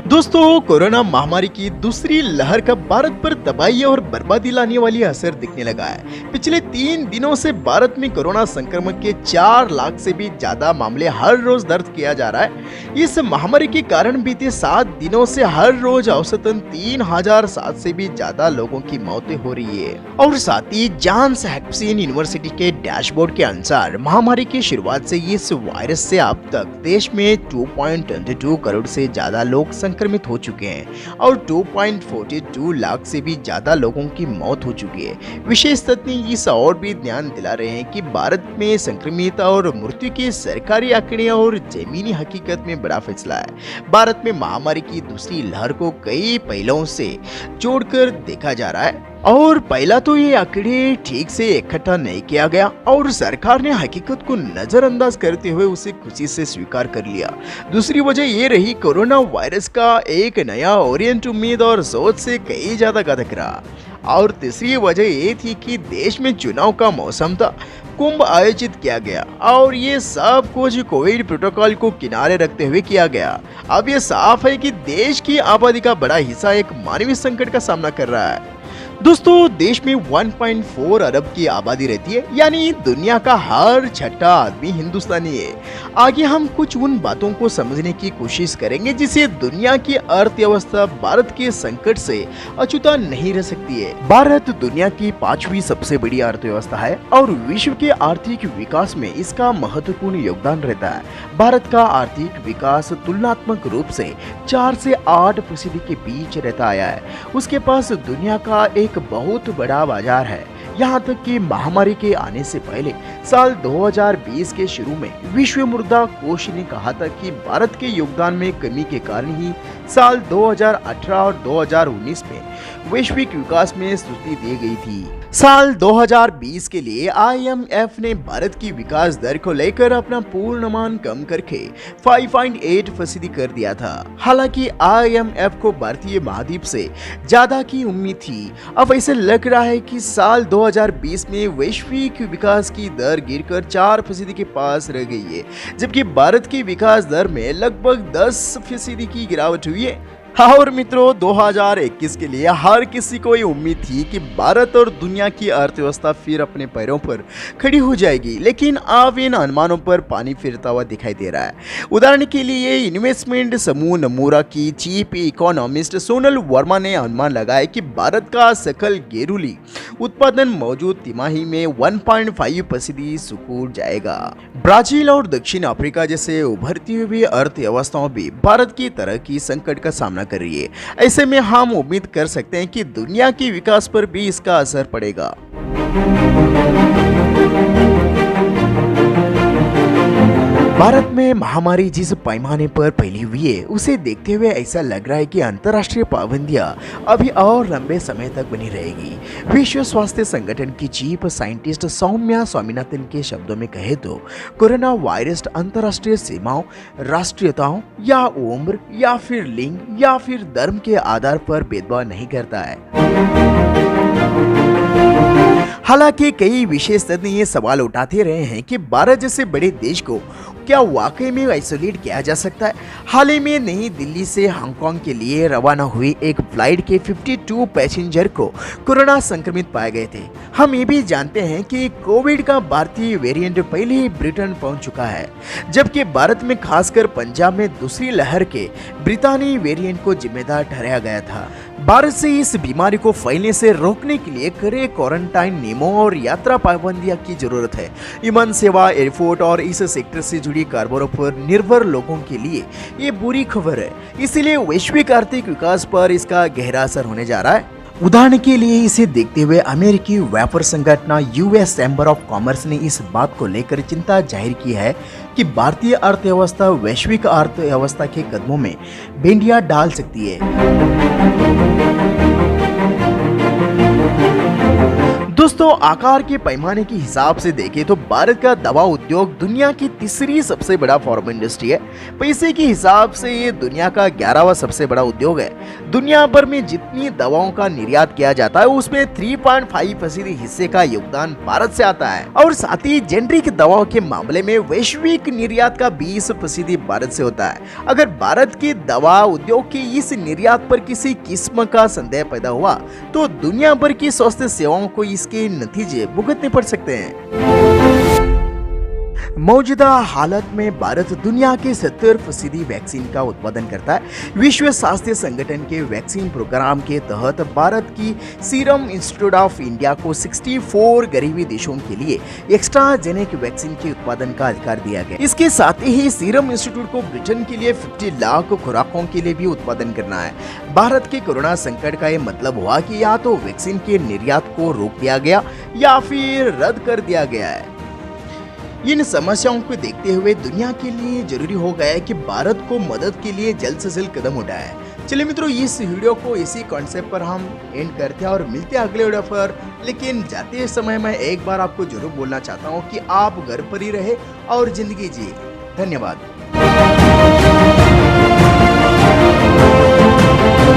दोस्तों, कोरोना महामारी की दूसरी लहर का भारत पर तबाही और बर्बादी लाने वाली असर दिखने लगा है। पिछले 3 दिनों से भारत में कोरोना संक्रमण के 4 लाख से भी ज्यादा मामले हर रोज दर्ज किया जा रहा है। इस महामारी के कारण बीते 7 दिनों से हर रोज औसतन 3007 से भी ज्यादा लोगों की मौतें हो रही है। और साथ ही जॉन्स हॉपकिंस यूनिवर्सिटी के डैशबोर्ड के अनुसार महामारी की शुरुआत से इस वायरस से अब तक देश में 2.22 करोड़ से ज्यादा लोग संक्रमित हो चुके हैं और 2.42 लाख से भी ज्यादा लोगों की मौत हो चुकी है। विशेष तथ्य इस और भी ध्यान दिला रहे हैं कि भारत में संक्रमित और मृत्यु के सरकारी आंकड़े और जमीनी हकीकत में बड़ा फैसला है। भारत में महामारी की दूसरी लहर को कई पहलुओं से जोड़कर देखा जा रहा है। और पहला तो ये आंकड़े ठीक से इकट्ठा नहीं किया गया और सरकार ने हकीकत को नजरअंदाज करते हुए उसे खुशी से स्वीकार कर लिया। दूसरी वजह ये रही कोरोना वायरस का एक नया वेरिएंट उम्मीद और सोच से कई ज्यादा घातक रहा। और तीसरी वजह ये थी कि देश में चुनाव का मौसम था, कुंभ आयोजित किया गया और ये सब कुछ कोविड प्रोटोकॉल को किनारे रखते हुए किया गया। अब ये साफ है कि देश की आबादी का बड़ा हिस्सा एक मानवीय संकट का सामना कर रहा है। दोस्तों, देश में 1.4 अरब की आबादी रहती है, यानी दुनिया का हर छठा आदमी हिंदुस्तानी है। आगे हम कुछ उन बातों को समझने की कोशिश करेंगे जिससे दुनिया की अर्थव्यवस्था भारत के संकट से अछूता नहीं रह सकती है। भारत दुनिया की 5वीं सबसे बड़ी अर्थव्यवस्था है और विश्व के आर्थिक विकास में इसका महत्वपूर्ण योगदान रहता है। भारत का आर्थिक विकास तुलनात्मक रूप से 4 से 8% के बीच रहता आया है। उसके पास दुनिया का एक बहुत बड़ा बाजार है। यहाँ तक कि महामारी के आने से पहले साल 2020 के शुरू में विश्व मुद्रा कोष ने कहा था कि भारत के योगदान में कमी के कारण ही साल 2018 और 2019 में वैश्विक विकास में त्रुटि दी गई थी। साल 2020 के लिए IMF ने भारत की विकास दर को लेकर अपना पूर्वानुमान कम करके 5.8% कर दिया था। हालांकि IMF को भारतीय महाद्वीप से ज्यादा की उम्मीद थी। अब ऐसे लग रहा है कि साल 2020 में वैश्विक विकास की दर गिरकर 4% के पास रह गई है, जबकि भारत की विकास दर में लगभग 10% की गिरावट हुई है। और मित्रों, 2021 के लिए हर किसी को ये उम्मीद थी कि भारत और दुनिया की अर्थव्यवस्था फिर अपने पैरों पर खड़ी हो जाएगी, लेकिन अब इन अनुमानों पर पानी फिरता हुआ दिखाई दे रहा है। उदाहरण के लिए इन्वेस्टमेंट समूह नमूरा की चीफ इकोनॉमिस्ट सोनल वर्मा ने अनुमान लगाया कि भारत का सकल घरेलू उत्पादन मौजूद तिमाही में 1.5% सिकुड़ जाएगा। ब्राजील और दक्षिण अफ्रीका जैसे उभरती हुई अर्थव्यवस्थाओं भी भारत की तरह की संकट का सामना कर रही है। ऐसे में हम उम्मीद कर सकते हैं कि दुनिया के विकास पर भी इसका असर पड़ेगा। भारत में महामारी जिस पैमाने पर फैली हुई है उसे देखते हुए ऐसा लग रहा है कि अंतर्राष्ट्रीय पाबंदियां अभी और लंबे समय तक बनी रहेगी। विश्व स्वास्थ्य संगठन की चीफ साइंटिस्ट सौम्या स्वामीनाथन के शब्दों में कहे तो कोरोना वायरस अंतर्राष्ट्रीय सीमाओं, राष्ट्रीयताओं या उम्र या फिर लिंग या फिर धर्म के आधार पर भेदभाव नहीं करता है। हालांकि कई विशेषज्ञ ये सवाल उठाते रहे हैं कि भारत जैसे बड़े देश को क्या वाकई में आइसोलेट किया जा सकता है। हाल ही में नई दिल्ली से हांगकांग के लिए रवाना हुई एक फ्लाइट के 52 पैसेंजर को कोरोना संक्रमित पाए गए थे। हम ये भी जानते हैं कि कोविड का भारतीय वेरिएंट पहले ही ब्रिटेन पहुंच चुका है, जबकि भारत में खासकर पंजाब में दूसरी लहर के ब्रितानी वेरिएंट को जिम्मेदार ठहराया गया था। भारत से इस बीमारी को फैलने से रोकने के लिए कड़े क्वारंटाइन नियमों और यात्रा पाबंदियों की जरूरत है। विमान सेवा, एयरपोर्ट और इस सेक्टर से जुड़ी कारोबारों पर निर्भर लोगों के लिए ये बुरी खबर है। इसलिए वैश्विक आर्थिक विकास पर इसका गहरा असर होने जा रहा है। उदाहरण के लिए इसे देखते हुए अमेरिकी व्यापार संगठन US चैम्बर ऑफ कॉमर्स ने इस बात को लेकर चिंता जाहिर की है कि भारतीय अर्थव्यवस्था वैश्विक अर्थव्यवस्था के कदमों में भेंडिया डाल सकती है। दोस्तों, आकार के पैमाने के हिसाब से देखें तो भारत का दवा उद्योग दुनिया की तीसरी सबसे बड़ा फार्मा इंडस्ट्री है। पैसे के हिसाब से ये दुनिया का 11वां सबसे बड़ा उद्योग है। दुनिया भर में जितनी दवाओं का निर्यात किया जाता है उसमें 3.5% हिस्से का योगदान भारत से आता है और साथ ही जेनरिक दवाओं के मामले में वैश्विक निर्यात का 20% भारत से होता है। अगर भारत के दवा उद्योग के इस निर्यात पर किसी किस्म का संदेह पैदा हुआ तो दुनिया भर की स्वास्थ्य सेवाओं को इसके नतीजे भुगतने पड़ सकते हैं। मौजूदा हालत में भारत दुनिया के 70% वैक्सीन का उत्पादन करता है। विश्व स्वास्थ्य संगठन के वैक्सीन प्रोग्राम के तहत भारत की सीरम इंस्टीट्यूट ऑफ इंडिया को 64 गरीबी देशों के लिए एक्स्ट्राजेनेक वैक्सीन के उत्पादन का अधिकार दिया गया। इसके साथ ही सीरम इंस्टीट्यूट को ब्रिटेन के लिए 50 लाख खुराकों के लिए भी उत्पादन करना है। भारत के कोरोना संकट का यह मतलब हुआ कि या तो वैक्सीन के निर्यात को रोक दिया गया या फिर रद्द कर दिया गया है। इन समस्याओं को देखते हुए दुनिया के लिए जरूरी हो गया है कि भारत को मदद के लिए जल्द से जल्द कदम उठाए। चलिए मित्रों, इस वीडियो को इसी कॉन्सेप्ट पर हम एंड करते हैं और मिलते हैं अगले वीडियो पर। लेकिन जाते समय मैं एक बार आपको जरूर बोलना चाहता हूँ कि आप घर पर ही रहे और जिंदगी जिए। धन्यवाद।